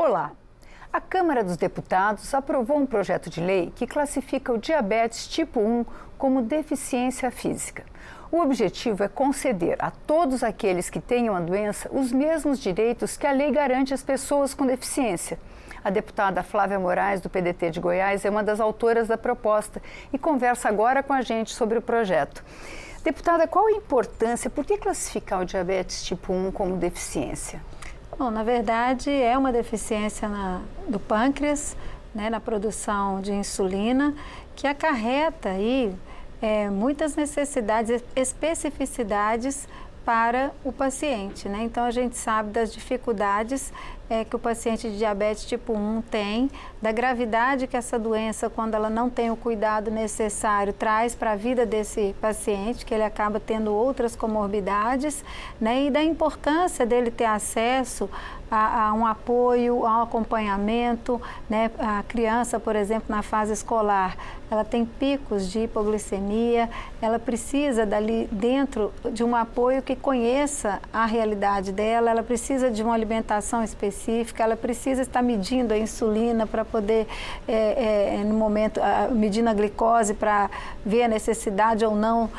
Olá! A Câmara dos Deputados aprovou um projeto de lei que classifica o diabetes tipo 1 como deficiência física. O objetivo é conceder a todos aqueles que tenham a doença os mesmos direitos que a lei garante às pessoas com deficiência. A deputada Flávia Moraes, do PDT de Goiás, é uma das autoras da proposta e conversa agora com a gente sobre o projeto. Deputada, qual a importância, por que classificar o diabetes tipo 1 como deficiência? Bom, na verdade, é uma deficiência do pâncreas, né, na produção de insulina, que acarreta aí muitas necessidades, especificidades para o paciente, né? Então, a gente sabe das dificuldades que o paciente de diabetes tipo 1 tem, da gravidade que essa doença, quando ela não tem o cuidado necessário, traz para a vida desse paciente, que ele acaba tendo outras comorbidades, né? E da importância dele ter acesso a um apoio, a um acompanhamento, né? A criança, por exemplo, na fase escolar, ela tem picos de hipoglicemia, ela precisa dali dentro de um apoio que conheça a realidade dela, ela precisa de uma alimentação específica, ela precisa estar medindo a insulina para poder, no momento, medindo a glicose para ver a necessidade ou não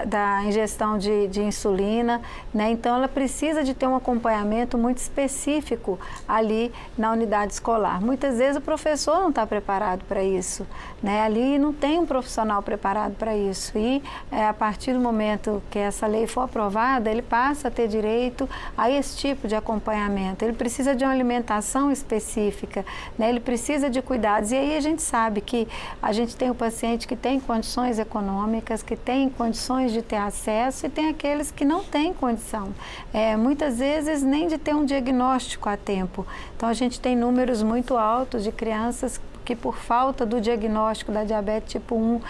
da ingestão de insulina, né? Então, ela precisa de ter um acompanhamento muito específico ali na unidade escolar. Muitas vezes o professor não está preparado para isso, né? Ali não tem um profissional preparado para isso e a partir do momento que essa lei for aprovada, ele passa a ter direito a esse tipo de acompanhamento. Ele precisa de uma alimentação específica, né? Ele precisa de cuidados. E aí a gente sabe que a gente tem o paciente que tem condições econômicas, que tem condições de ter acesso e tem aqueles que não têm condição. Muitas vezes nem de ter um diagnóstico a tempo. Então a gente tem números muito altos de crianças que por falta do diagnóstico da diabetes tipo 1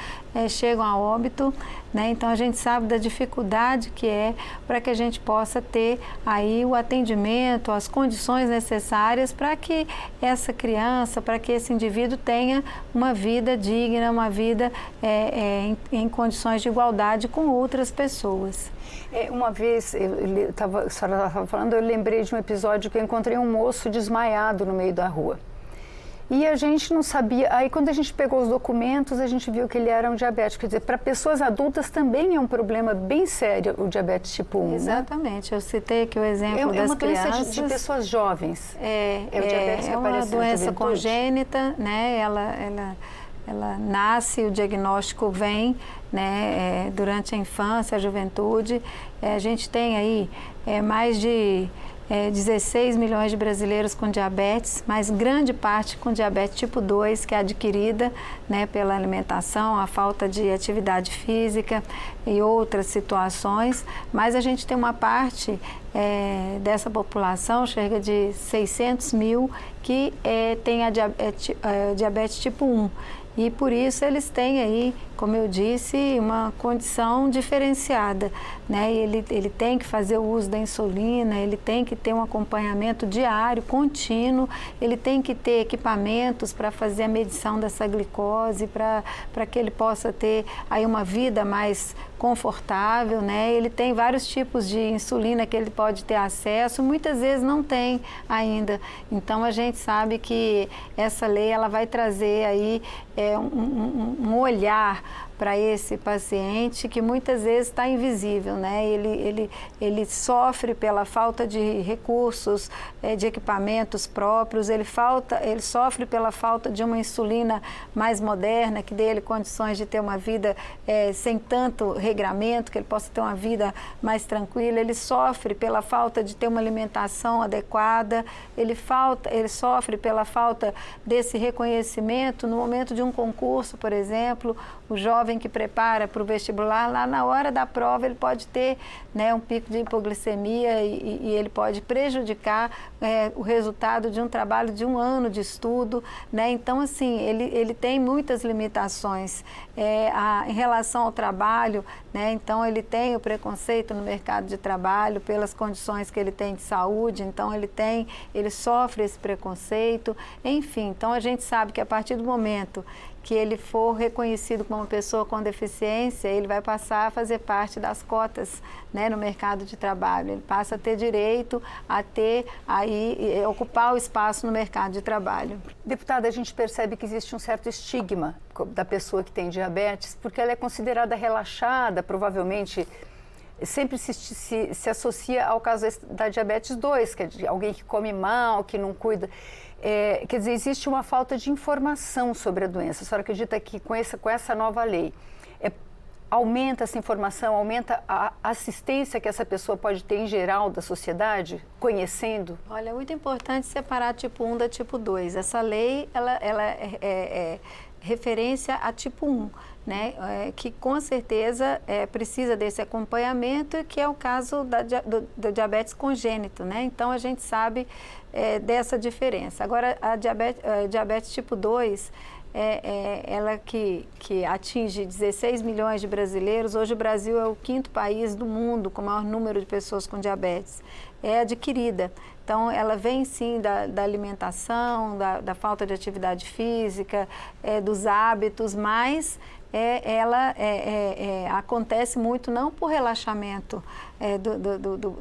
chegam a óbito, né? Então a gente sabe da dificuldade que é para que a gente possa ter aí o atendimento, as condições necessárias para que essa criança, para que esse indivíduo tenha uma vida digna, uma vida em condições de igualdade com outras pessoas. Uma vez, a senhora estava falando, eu lembrei de um episódio que eu encontrei um moço desmaiado no meio da rua. E a gente não sabia, aí quando a gente pegou os documentos, a gente viu que ele era um diabético. Quer dizer, para pessoas adultas também é um problema bem sério o diabetes tipo 1, Exatamente, né? Eu citei aqui o exemplo das crianças. É uma doença de pessoas jovens. O diabetes é uma doença congênita, né? Ela nasce, o diagnóstico vem, né, durante a infância, a juventude. A gente tem aí mais de 16 milhões de brasileiros com diabetes, mas grande parte com diabetes tipo 2, que é adquirida, né, pela alimentação, a falta de atividade física e outras situações, mas a gente tem uma parte dessa população, cerca de 600 mil, que tem a diabetes tipo 1. E por isso eles têm aí, como eu disse, uma condição diferenciada, né? Ele tem que fazer o uso da insulina, ele tem que ter um acompanhamento diário, contínuo, ele tem que ter equipamentos para fazer a medição dessa glicose, para que ele possa ter aí uma vida mais confortável, né? Ele tem vários tipos de insulina que ele pode ter acesso, muitas vezes não tem ainda. Então a gente sabe que essa lei ela vai trazer aí um olhar para esse paciente que muitas vezes está invisível, né? Ele sofre pela falta de recursos, de equipamentos próprios, ele sofre pela falta de uma insulina mais moderna, que dê ele condições de ter uma vida sem tanto regramento, que ele possa ter uma vida mais tranquila, ele sofre pela falta de ter uma alimentação adequada, ele sofre pela falta desse reconhecimento no momento de um concurso, por exemplo, o jovem que prepara para o vestibular, lá na hora da prova ele pode ter, né, um pico de hipoglicemia e ele pode prejudicar o resultado de um trabalho de um ano de estudo, né? Então, assim, ele tem muitas limitações em relação ao trabalho, né? Então, ele tem o preconceito no mercado de trabalho pelas condições que ele tem de saúde, então ele sofre esse preconceito, enfim. Então, a gente sabe que a partir do momento que ele for reconhecido como uma pessoa com deficiência, ele vai passar a fazer parte das cotas, né, no mercado de trabalho. Ele passa a ter direito a ocupar o espaço no mercado de trabalho. Deputada, a gente percebe que existe um certo estigma da pessoa que tem diabetes, porque ela é considerada relaxada, provavelmente sempre se associa ao caso da diabetes 2, que é de alguém que come mal, que não cuida. Quer dizer, existe uma falta de informação sobre a doença. A senhora acredita que com essa nova lei aumenta essa informação, aumenta a assistência que essa pessoa pode ter em geral da sociedade, conhecendo? Olha, é muito importante separar tipo 1 da tipo 2. Essa lei, ela é referência a tipo 1, né? Que com certeza precisa desse acompanhamento, que é o caso do diabetes congênito, né? Então a gente sabe dessa diferença. Agora, a diabetes tipo 2, ela que atinge 16 milhões de brasileiros. Hoje o Brasil é o 5º país do mundo com o maior número de pessoas com diabetes. É adquirida. Então, ela vem sim da alimentação, da falta de atividade física, dos hábitos, mas ela acontece muito não por relaxamento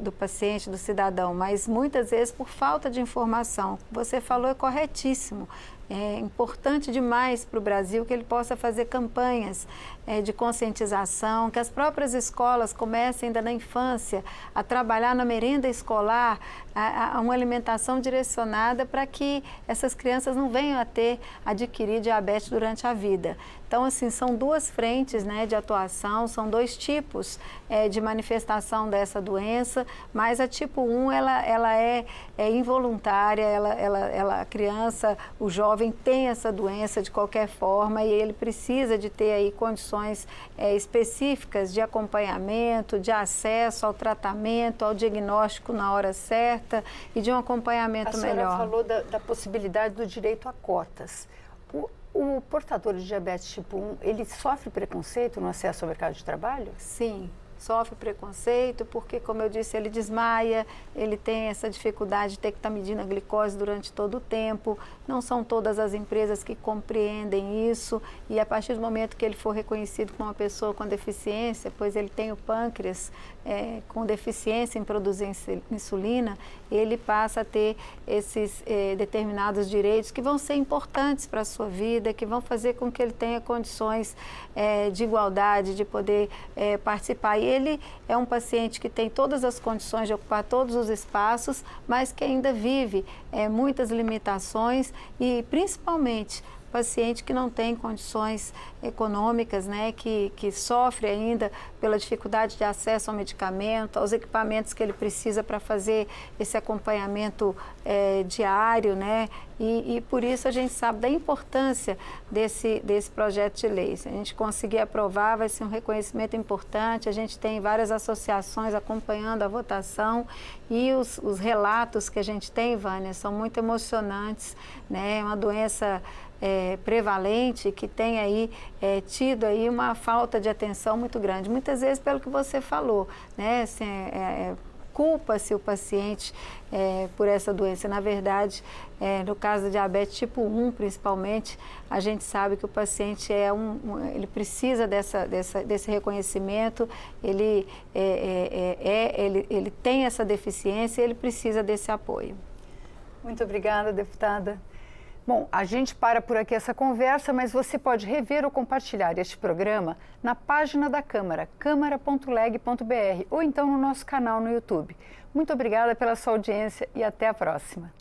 do paciente, do cidadão, mas muitas vezes por falta de informação. Você falou é corretíssimo. É importante demais para o Brasil que ele possa fazer campanhas de conscientização, que as próprias escolas comecem ainda na infância a trabalhar na merenda escolar, a uma alimentação direcionada para que essas crianças não venham a adquirir diabetes durante a vida. Então, assim, são duas frentes, né, de atuação, são dois tipos de manifestação dessa doença, mas a tipo 1, ela é involuntária, a criança, o jovem tem essa doença de qualquer forma e ele precisa de ter aí condições específicas de acompanhamento, de acesso ao tratamento, ao diagnóstico na hora certa e de um acompanhamento melhor. A senhora falou da possibilidade do direito a cotas. O portador de diabetes tipo 1, ele sofre preconceito no acesso ao mercado de trabalho? Sim, sofre preconceito porque, como eu disse, ele desmaia, ele tem essa dificuldade de ter que estar medindo a glicose durante todo o tempo. Não são todas as empresas que compreendem isso e a partir do momento que ele for reconhecido como uma pessoa com deficiência, pois ele tem o pâncreas com deficiência em produzir insulina, ele passa a ter esses determinados direitos que vão ser importantes para a sua vida, que vão fazer com que ele tenha condições de igualdade, de poder participar. E ele é um paciente que tem todas as condições de ocupar todos os espaços, mas que ainda vive muitas limitações e, principalmente, paciente que não tem condições econômicas, né, que sofre ainda pela dificuldade de acesso ao medicamento, aos equipamentos que ele precisa para fazer esse acompanhamento diário, né, e por isso a gente sabe da importância desse projeto de lei. Se a gente conseguir aprovar, vai ser um reconhecimento importante. A gente tem várias associações acompanhando a votação e os relatos que a gente tem, Vânia, são muito emocionantes, né, é uma doença prevalente, que tem aí tido aí uma falta de atenção muito grande. Muitas vezes pelo que você falou, né? Assim, culpa-se o paciente por essa doença. Na verdade, no caso da diabetes tipo 1, principalmente, a gente sabe que o paciente ele precisa desse reconhecimento, ele tem essa deficiência e ele precisa desse apoio. Muito obrigada, deputada. Bom, a gente para por aqui essa conversa, mas você pode rever ou compartilhar este programa na página da Câmara, câmara.leg.br, ou então no nosso canal no YouTube. Muito obrigada pela sua audiência e até a próxima.